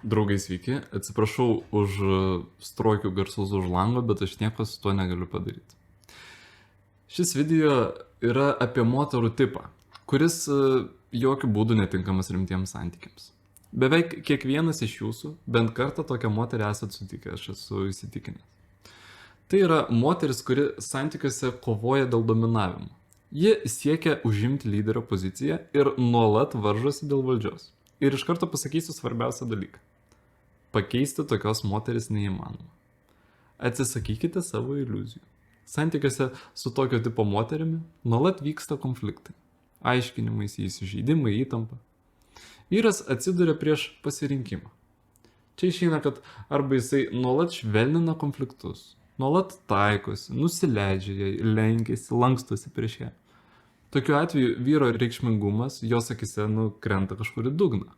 Draugai sveiki, atsiprašau už strokių garsus už lango, bet aš nieko su tuo negaliu padaryti. Šis video yra apie moterų tipą, kuris jokių būdų netinkamas rimtiems santykiams. Beveik kiekvienas iš jūsų bent kartą tokią moterį esat sutikę, aš esu įsitikinęs. Tai yra moteris, kuri santykiuose kovoja dėl dominavimo. Ji siekia užimti lyderio poziciją ir nuolat varžosi dėl valdžios. Ir iš karto pasakysiu svarbiausią dalyką. Pakeisti tokios moteris neįmanoma. Atsisakykite savo iliuzijų. Santykiuose su tokio tipo moterimi nuolat vyksta konfliktai. Aiškinimai, įsižeidimai, įtampa. Vyras atsiduria prieš pasirinkimą. Čia išeina, kad arba jisai nuolat švelnina konfliktus, nuolat taikosi, nusileidžia jai, lenkiasi, lankstosi prieš ją. Tokiu atveju vyro reikšmingumas jos akise krenta kažkur į dugną.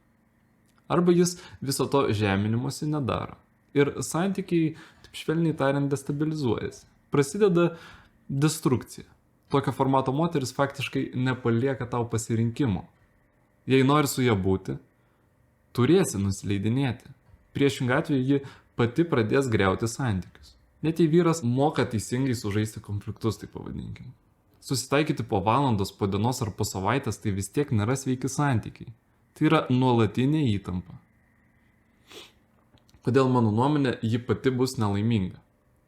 Arba jis viso to žeminimosi nedaro. Ir santykiai, taip švelniai tariant, destabilizuojasi. Prasideda destrukcija. Tokio formato moteris faktiškai nepalieka tau pasirinkimo. Jei nori su ja būti, turėsi nusileidinėti. Priešingą atveju ji pati pradės griauti santykius. Net jei vyras moka teisingai sužaisti konfliktus, tai pavadinkim. Susitaikyti po valandos, po dienos ar po savaitės tai vis tiek nėra sveiki santykiai. Tai yra nuolatinė įtampa. Kodėl mano nuomonė ji pati bus nelaiminga?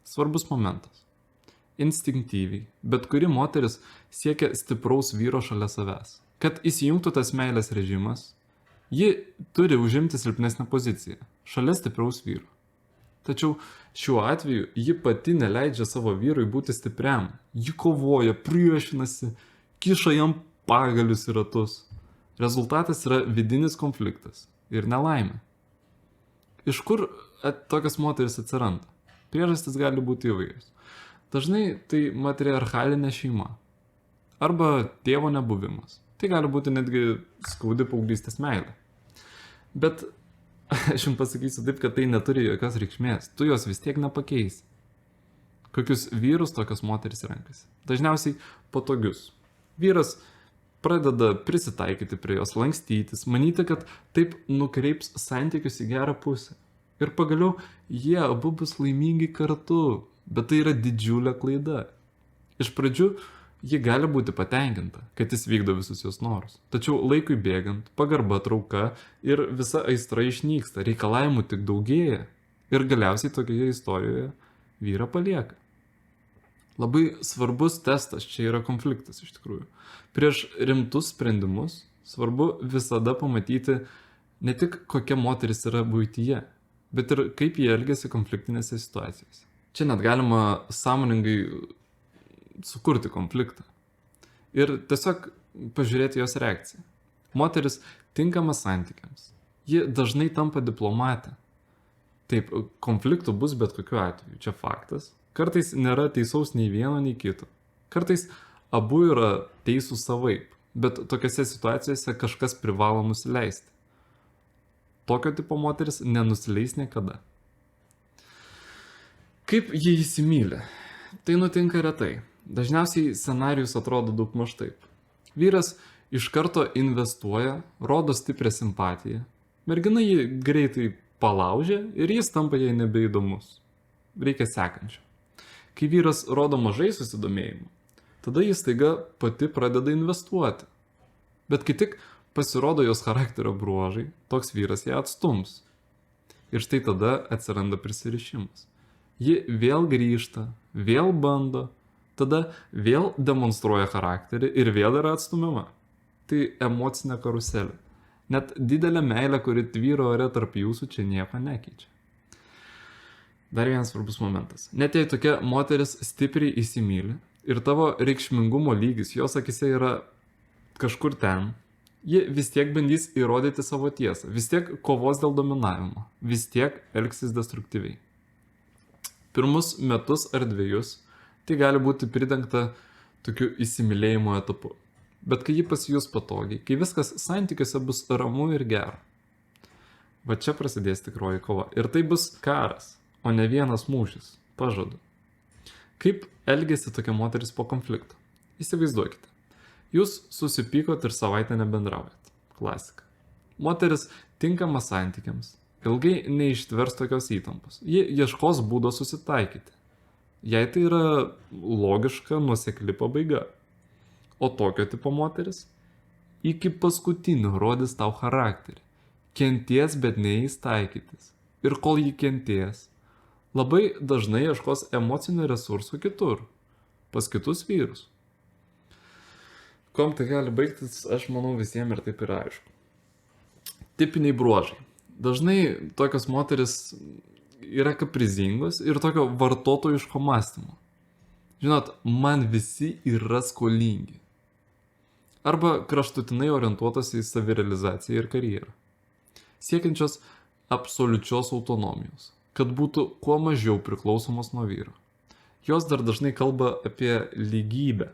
Svarbus momentas. Instinktyviai, bet kuri moteris siekia stipraus vyro šalia savęs. Kad įsijungtų tas meilės režimas, ji turi užimti silpnesnę poziciją, šalia stipraus vyro. Tačiau šiuo atveju ji pati neleidžia savo vyrui būti stipriam. Ji kovoja, priešinasi, kiša jam pagalius į ratus. Rezultatas yra vidinis konfliktas ir nelaimė. Iš kur tokios moteris atsiranda? Priežastys gali būti įvairios. Dažnai tai matriarchalinė šeima arba tėvo nebuvimas. Tai gali būti netgi skaudi paauglystės meilė. Bet aš jums pasakysiu taip, kad tai neturi jokios reikšmės. Tu jos vis tiek nepakeisi. Kokius vyrus tokios moteris renkasi? Dažniausiai patogius. Vyras pradeda prisitaikyti prie jos, lankstytis, manyti, kad taip nukreips santykius į gerą pusę. Ir pagaliau jie abu bus laimingi kartu, bet tai yra didžiulė klaida. Iš pradžių ji gali būti patenkinta, kad jis vykdo visus jos norus. Tačiau laikui bėgant, pagarba trauka ir visa aistra išnyksta, reikalavimų tik daugėja ir galiausiai tokioje istorijoje vyrą palieka. Labai svarbus testas čia yra konfliktas iš tikrųjų. Prieš rimtus sprendimus svarbu visada pamatyti ne tik kokia moteris yra buityje, bet ir kaip jie elgiasi konfliktinėse situacijose. Čia net galima sąmoningai sukurti konfliktą ir tiesiog pažiūrėti jos reakciją. Moteris tinkama santykiams. Ji dažnai tampa diplomatė. Taip, konfliktų bus bet kokiu atveju, čia faktas. Kartais nėra teisaus nei vieno, nei kito. Kartais abu yra teisūs savaip, bet tokiose situacijose kažkas privalo nusileisti. Tokio tipo moteris nenusileis niekada. Kaip jie įsimylė? Tai nutinka retai. Dažniausiai scenarijus atrodo daugmaž taip. Vyras iš karto investuoja, rodo stiprią simpatiją. Mergina jį greitai palaužia ir jis tampa jai nebeįdomus. Reikia sekančio. Kai vyras rodo mažai susidomėjimų, tada jis staiga pati pradeda investuoti. Bet kai tik pasirodo jos charakterio bruožai, toks vyras ją atstums. Ir štai tada atsiranda prisirišimas. Ji vėl grįžta, vėl bando, tada vėl demonstruoja charakterį ir vėl yra atstumiama. Tai emocinė karuselė. Net didelė meilė, kuri tvyro ore tarp jūsų, čia nieko nekeičia. Dar vienas svarbus momentas. Net jei tokia moteris stipriai įsimyli ir tavo reikšmingumo lygis jos akise yra kažkur ten, ji vis tiek bandys įrodyti savo tiesą, vis tiek kovos dėl dominavimo, vis tiek elgsis destruktyviai. Pirmus metus ar dvejus tai gali būti pridengta tokiu įsimylėjimo etapu. Bet kai ji pasijus patogiai, kai viskas santykiuose bus ramu ir gera, va čia prasidės tikroji kova. Ir tai bus karas, o ne vienas mūšis, pažadu. Kaip elgėsi tokia moteris po konflikto? Įsivaizduokite. Jūs susipykot ir savaitę nebendraujat. Klasika. Moteris tinkama santykiams ilgai neištvers tokios įtampos. Ji ieškos būdo susitaikyti. Jei tai yra logiška, nuosekli pabaiga. O tokio tipo moteris iki paskutinio rodys tau charakterį. Kenties, bet neįs taikytis. Ir kol jį kenties, labai dažnai ieškos emocinių resursų kitur, pas kitus vyrus. Kom tai gali baigtis, aš manau visiems ir taip yra aišku. Tipiniai bruožai. Dažnai tokios moteris yra kaprizingos ir tokio vartotojiško mąstymo. Žinot, man visi yra skolingi. Arba kraštutinai orientuotas į savirealizaciją ir karjerą. Siekiančios absoliučios autonomijos, kad būtų kuo mažiau priklausomos nuo vyro. Jos dar dažnai kalba apie lygybę.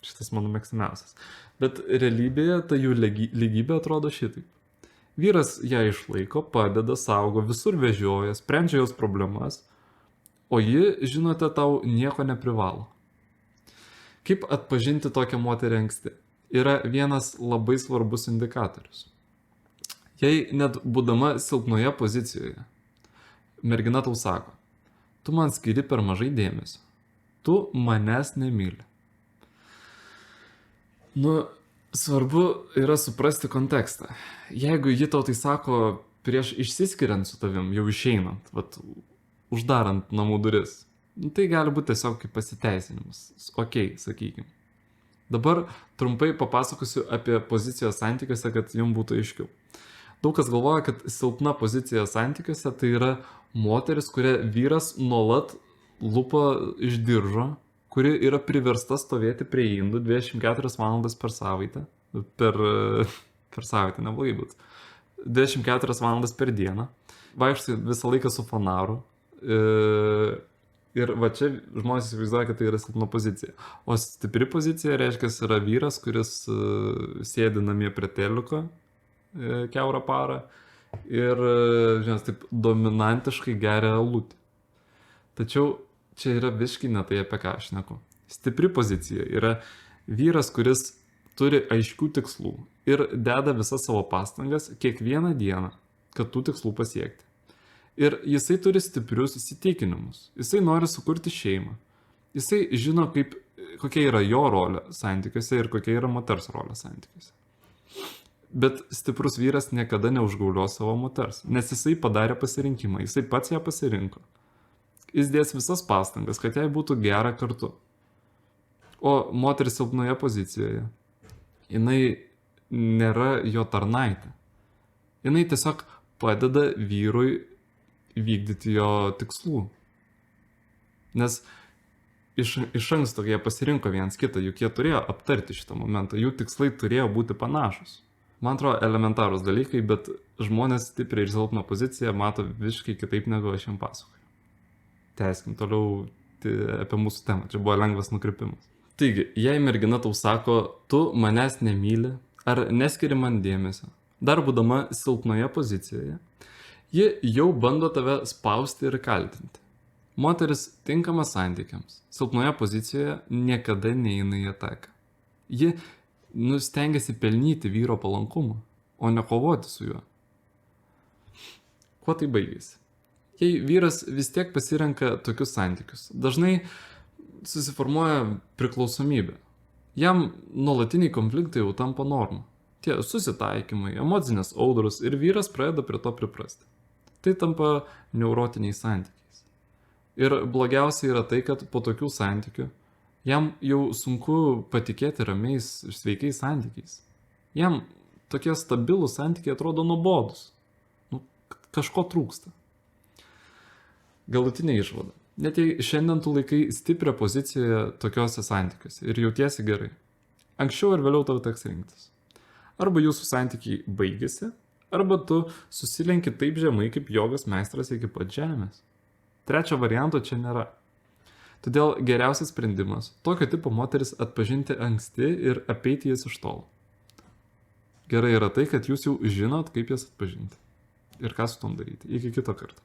Šitas mano mėgstamiausias. Bet realybėje ta jų lygybė atrodo šitaip. Vyras ją išlaiko, padeda, saugo, visur vežioja, sprendžia jos problemas, o ji, žinote, tau nieko neprivalo. Kaip atpažinti tokią moterį anksti? Yra vienas labai svarbus indikatorius. Jei net būdama silpnoje pozicijoje, mergina tau sako, tu man skiri per mažai dėmesio, tu manęs nemyli. Svarbu yra suprasti kontekstą. Jeigu ji tau tai sako prieš išsiskiriant su tavim, jau išeinant, uždarant namų duris, tai gali būti tiesiog kaip pasiteisinimas. Ok, sakykim. Dabar trumpai papasakosiu apie poziciją santykiuose, kad jums būtų aiškiau. Daug kas galvoja, kad silpna pozicija santykiuose tai yra moteris, kurią vyras nuolat lupa iš diržo, kuri yra priversta stovėti prie indų 24 valandas per savaitę. Per savaitę, neblogai būtų. 24 valandas per dieną. Vaikštai visą laiką su fanaru. Ir va čia žmonės įsivaizduoja, kad tai yra silpna pozicija. O stipri pozicija reiškia, yra vyras, kuris sėdi namie prie teliuko kiaurą parą ir, žinot, taip dominantiškai geria alutį. Tačiau čia yra visiškai ne tai, apie ką aš šneku. Stipri pozicija yra vyras, kuris turi aiškių tikslų ir deda visas savo pastangas kiekvieną dieną, kad tų tikslų pasiekti. Ir jisai turi stiprius įsitikinimus. Jisai nori sukurti šeimą. Jisai žino, kokia yra jo rolė santykiuose ir kokia yra moters rolė santykiuose. Bet stiprus vyras niekada neužgaulios savo moters, nes jisai padarė pasirinkimą, jisai pats ją pasirinko. Jis dės visas pastangas, kad jai būtų gera kartu. O moteris silpnoje pozicijoje, jinai nėra jo tarnaitė. Jinai tiesiog padeda vyrui vykdyti jo tikslų. Nes iš anksto jie pasirinko vienas kitą, juk jie turėjo aptarti šitą momentą, jų tikslai turėjo būti panašus. Man atrodo elementarūs dalykai, bet žmonės stipriai ir silpną poziciją mato visiškai kitaip, negu aš jums pasakoju. Tęskim toliau apie mūsų temą, čia buvo lengvas nukrypimas. Taigi, jei mergina tau sako, tu manęs nemyli, ar neskiri man dėmesio, dar būdama silpnoje pozicijoje, ji jau bando tave spausti ir kaltinti. Moteris tinkama santykiams, silpnoje pozicijoje niekada neina į ataką. Ji stengiasi pelnyti vyro palankumą, o ne kovoti su juo. Kuo tai baigėsi? Jei vyras vis tiek pasirenka tokius santykius, dažnai susiformuoja priklausomybė. Jam nuolatiniai konfliktai jau tampa norma. Tie susitaikymai, emocinės audros ir vyras pradeda prie to priprasti. Tai tampa neurotiniais santykiais. Ir blogiausia yra tai, kad po tokių santykių jam jau sunku patikėti ramiais ir sveikais santykiais. Jam tokie stabilūs santykiai atrodo nuobodus. Kažko trūksta. Galutinė išvada. Net jei šiandien tu laikai stiprią poziciją tokiuose santykiuose ir jautiesi gerai, anksčiau ar vėliau tau teks rinktis. Arba jūsų santykiai baigėsi, arba tu susilenki taip žemai kaip jogos meistras iki pat žemės. Trečio varianto čia nėra. Todėl geriausias sprendimas tokio tipo moteris atpažinti anksti ir apeiti jas iš tolo. Gerai yra tai, kad jūs jau žinot, kaip jas atpažinti ir ką su tom daryti. Iki kito karto.